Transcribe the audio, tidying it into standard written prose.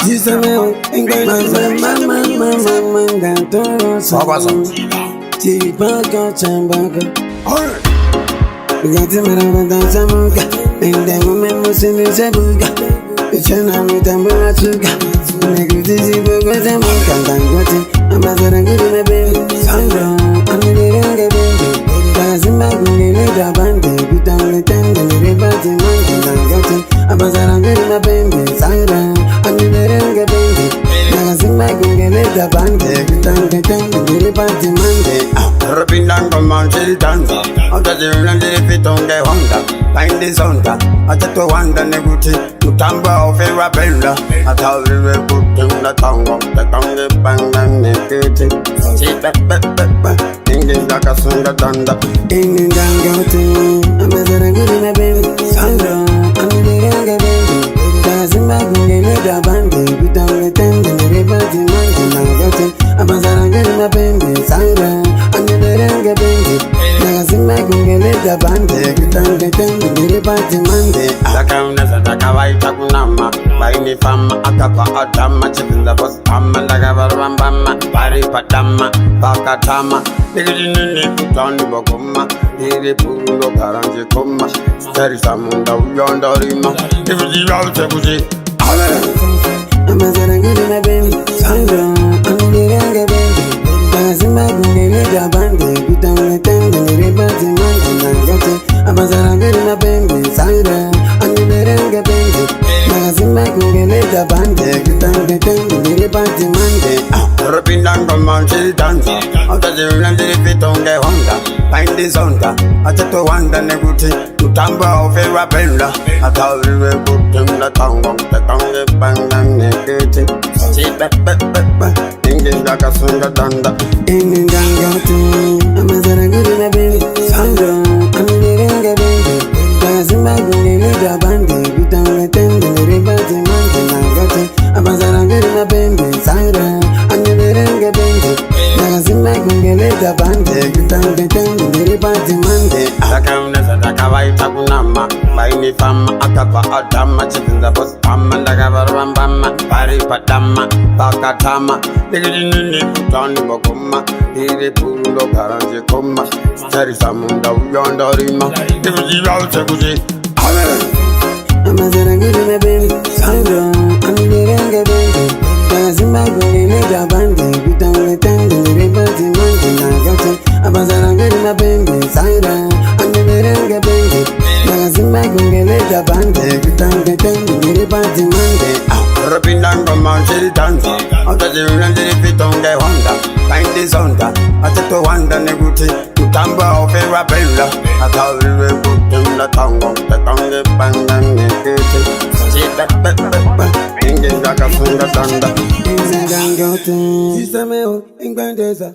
Gisame, mama, gato, Tibaga, chambaga. Gati marabanda samuga, and the woman was in the sabuga. The channel with a matuga. Negative was a monk, and I'm a good baby. Sandra, I'm in the ring, baby. Doesn't matter, we need a band, we don't pretend to live at the monk, and I'm getting a bazar good my baby. Sandra, I'm in the ring, baby. Doesn't matter, we need a band, we don't pretend to live at the Monday. Rapindan con manchil danza, oggi c'è una diffitonga honda, find the sonda, a tetto wanda neguti, tutamba o fera bella, a tauri putting the tongue, the tongue bang neguti, si pepe, Indian daka sunda danda, Indian dangote, I'm a very good my baby, Sandra, I'm the younger baby, doesn't matter, we need a band, we don't pretend to live at the Monday, I'm a very good my baby, Sandra. The band, the party Monday. Sakana Sataka Waita Kunama, Baini Fama, Akapa Atama, Chicken the Boss, Amalagavambama, Pari Patama, Pakatama, the Tony Bogoma, the Pulo Paranji Koma,Terisamunda, Yondorima, if you out of it. I'm a very good my baby, Sandra, I'm the younger baby. Doesn't matter, we need a band, we don't pretend to live at the Monday. I'm a very good my baby, Sandra, I'm the younger baby. Doesn't matter, we need a band, we don't pretend to live at the Monday. Rapindan con manchil danza, oggi c'è una diffitonga honda, find the sonda, a tetto wanda neguti, tutamba o fera bella, a tauri putting the tongue bang neguti, si pepe. Indian daka sunda danda, Indian dangote, I'm a very good my baby, Sandra, I'm the younger baby. Doesn't matter, we need a band, we don't pretend to live at the Monday. I'm a very good my baby, Sandra, I'm the younger baby. Doesn't matter, we need a band, we don't pretend to live at the Monday. Sakana Sataka Waita Kunama, Baini Fama, Akapa Atama, Chicken the Boss, Amalagavambama, Pari Patama, Pakatama, the Tony Bogoma, the Pulo Paranji Koma, Terisamunda, Yondorima, if you out of it. I'm a very good my baby, Sandra, I'm the younger baby. Doesn't matter, we need a band, we don't pretend to live at the Monday. I'm a very good my baby, Sandra, I'm the younger baby. Doesn't matter, we need a band, we don't pretend to live at the Monday. Rapindan con manchil danza, oggi c'è una diffitonga honda, find the sonda, a tetto wanda neguti, tutamba o fera bella, a tauri putting the tongue bang neguti, si pepe, Indian daka sunda danda. Indian dangote, Gisame, Ingbandeza.